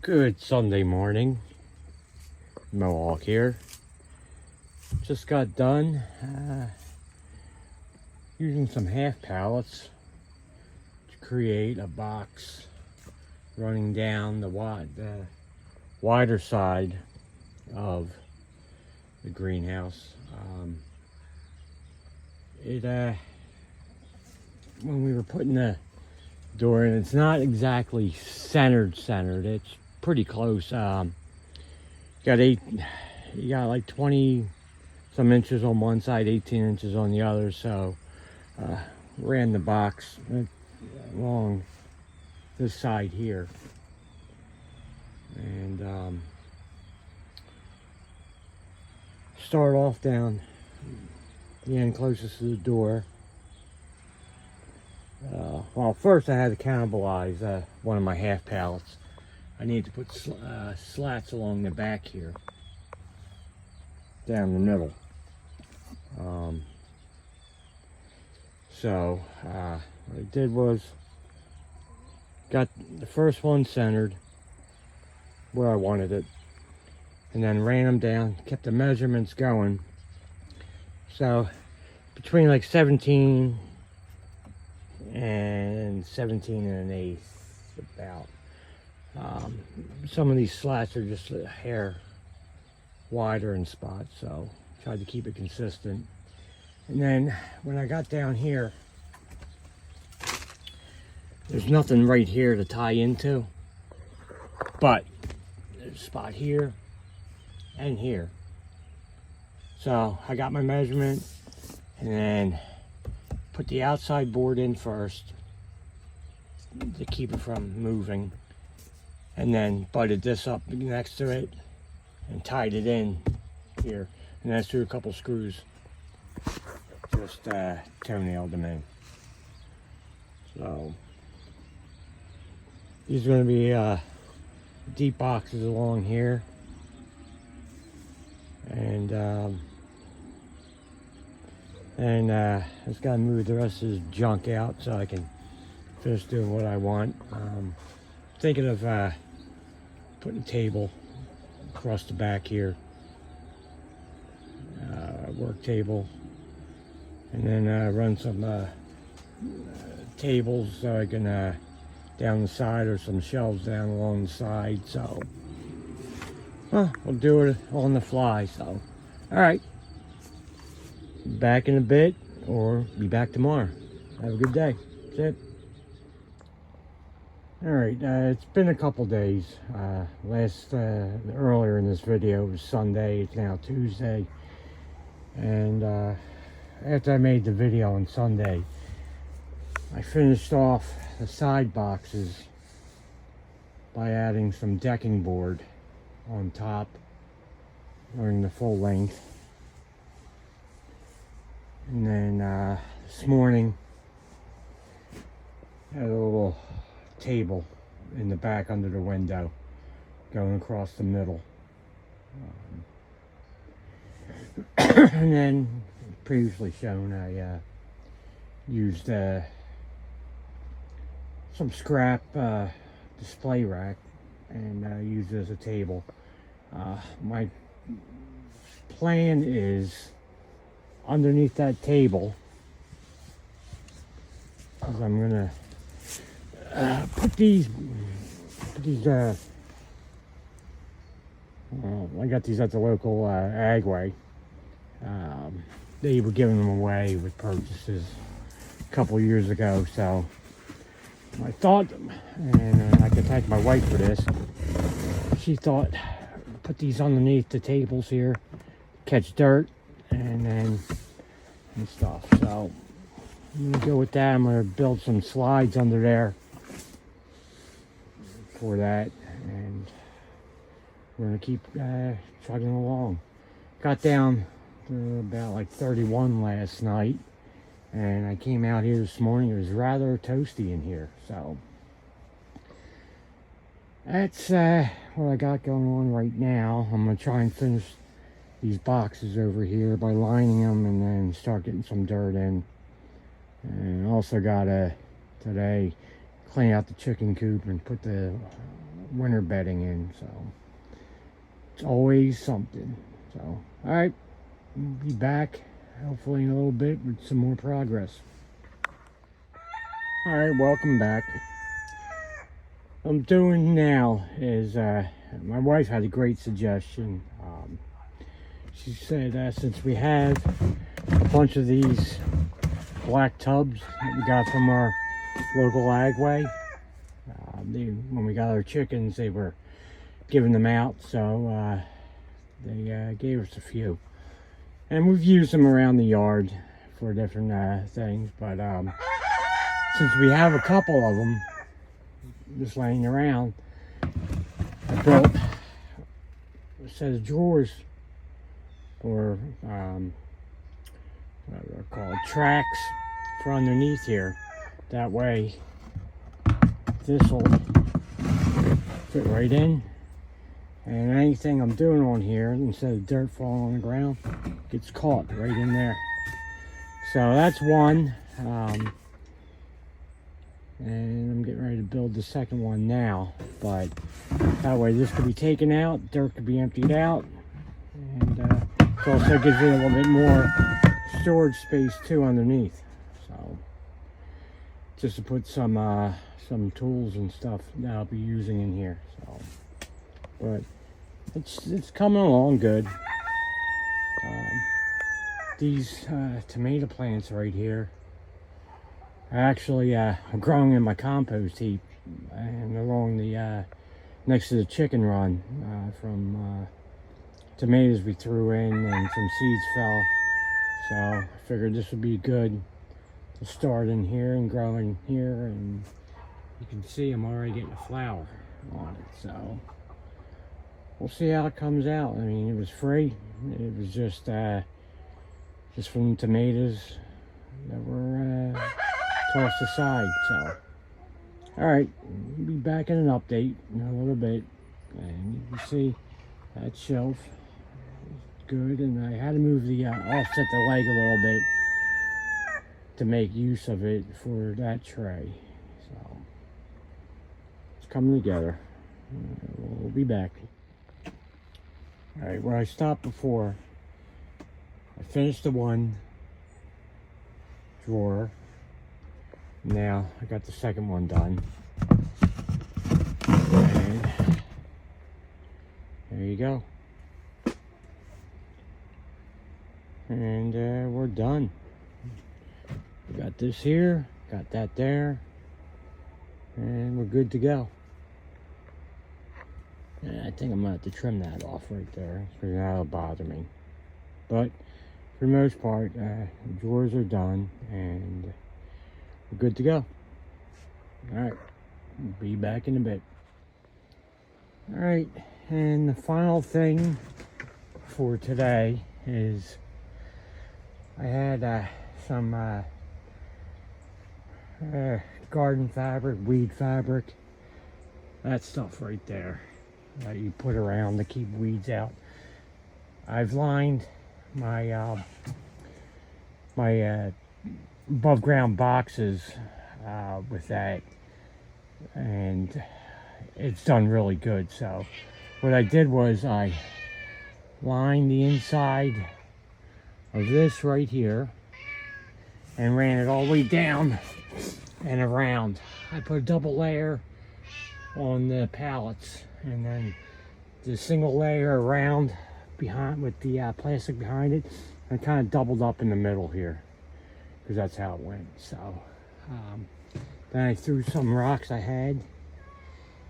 Good Sunday morning. Mohawk here. Just got done using some half pallets to create a box running down the wider side of the greenhouse. When we were putting the door in, it's not exactly centered. It's pretty close. You got like 20 some inches on one side, 18 inches on the other. So ran the box along this side here, and start off down the end closest to the door. Well, first I had to cannibalize one of my half pallets. I need to put slats along the back here, down the middle. So what I did was got the first one centered where I wanted it, and then ran them down, kept the measurements going. So between like 17 and 17 1/8 about. Some of these slats are just a hair wider in spots, so tried to keep it consistent. And then when I got down here, there's nothing right here to tie into, but there's a spot here and here. So I got my measurement and then put the outside board in first to keep it from moving, and then butted this up next to it and tied it in here, and then threw a couple screws, just toenailed them in. So these are going to be deep boxes along here, and I just got to move the rest of this junk out so I can finish doing what I want. Thinking of putting a table across the back here, work table, and then run some tables so I can down the side, or some shelves down along the side. So we'll do it on the fly. So all right, back in a bit, or be back tomorrow. Have a good day. That's it. All right, it's been a couple days. Earlier in this video it was Sunday. It's now Tuesday, and after I made the video on Sunday, I finished off the side boxes by adding some decking board on top, running the full length. And then this morning, I had a little table in the back under the window going across the middle. And then, previously shown, I used some scrap display rack and used it as a table. My plan is, underneath that table, is I'm gonna put these I got these at the local Agway. They were giving them away with purchases a couple years ago, so I thought, and I can thank my wife for this, she thought, put these underneath the tables here, catch dirt and stuff. So I'm gonna go with that. I'm gonna build some slides under there for that, and we're gonna keep chugging along. Got down to about like 31 last night, and I came out here this morning. It was rather toasty in here, so that's what I got going on right now. I'm gonna try and finish these boxes over here by lining them, and then start getting some dirt in. And also got to today clean out the chicken coop and put the winter bedding in, so it's always something. So, all right, we'll be back hopefully in a little bit with some more progress. All right, welcome back. What I'm doing now is my wife had a great suggestion. She said since we have a bunch of these black tubs that we got from our local agway, when we got our chickens, they were giving them out, so they gave us a few, and we've used them around the yard for different things. But since we have a couple of them just laying around, I built a set of drawers, or what they're called, tracks, for underneath here. That way this will fit right in, and anything I'm doing on here, instead of dirt falling on the ground, gets caught right in there. So that's one, and I'm getting ready to build the second one now, but that way this could be taken out, dirt could be emptied out, and it also gives you a little bit more storage space too underneath. So just to put some tools and stuff that I'll be using in here. So, but it's coming along good. These tomato plants right here are actually growing in my compost heap, and along the next to the chicken run from tomatoes we threw in, and some seeds fell. So I figured this would be good to start in here and grow in here, and you can see I'm already getting a flower on it. So we'll see how it comes out. I mean, it was free. It was just from tomatoes that were tossed aside. So, all right, we'll be back in an update in a little bit, and you can see that shelf is good. And I had to move the offset the leg a little bit to make use of it for that tray. So it's coming together. We'll be back. All right, where I stopped before, I finished the one drawer. Now I got the second one done, and there you go. And we're done. We got this here, got that there, and we're good to go. And I think I'm gonna have to trim that off right there, because that'll bother me. But for the most part, the drawers are done, and we're good to go. All right, be back in a bit. All right, and the final thing for today is I had some garden fabric, weed fabric, that stuff right there that you put around to keep weeds out. I've lined my my above ground boxes with that, and it's done really good. So what I did was I lined the inside of this right here and ran it all the way down and around. I put a double layer on the pallets, and then the single layer around behind with the plastic behind it, and kind of doubled up in the middle here, because that's how it went. So then I threw some rocks I had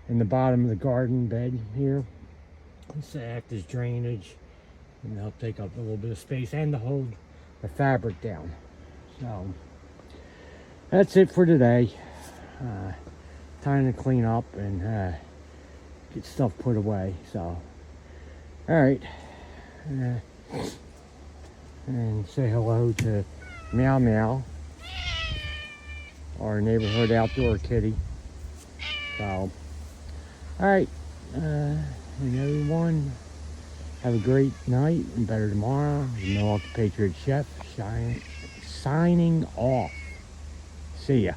in the bottom of the garden bed here to act as drainage and help take up a little bit of space and to hold the fabric down. So that's it for today. Time to clean up and get stuff put away. So all right, and say hello to Meow Meow, our neighborhood outdoor kitty. So all right, and everyone, have a great night and better tomorrow. The Milwaukee Patriot Chef signing off. See ya.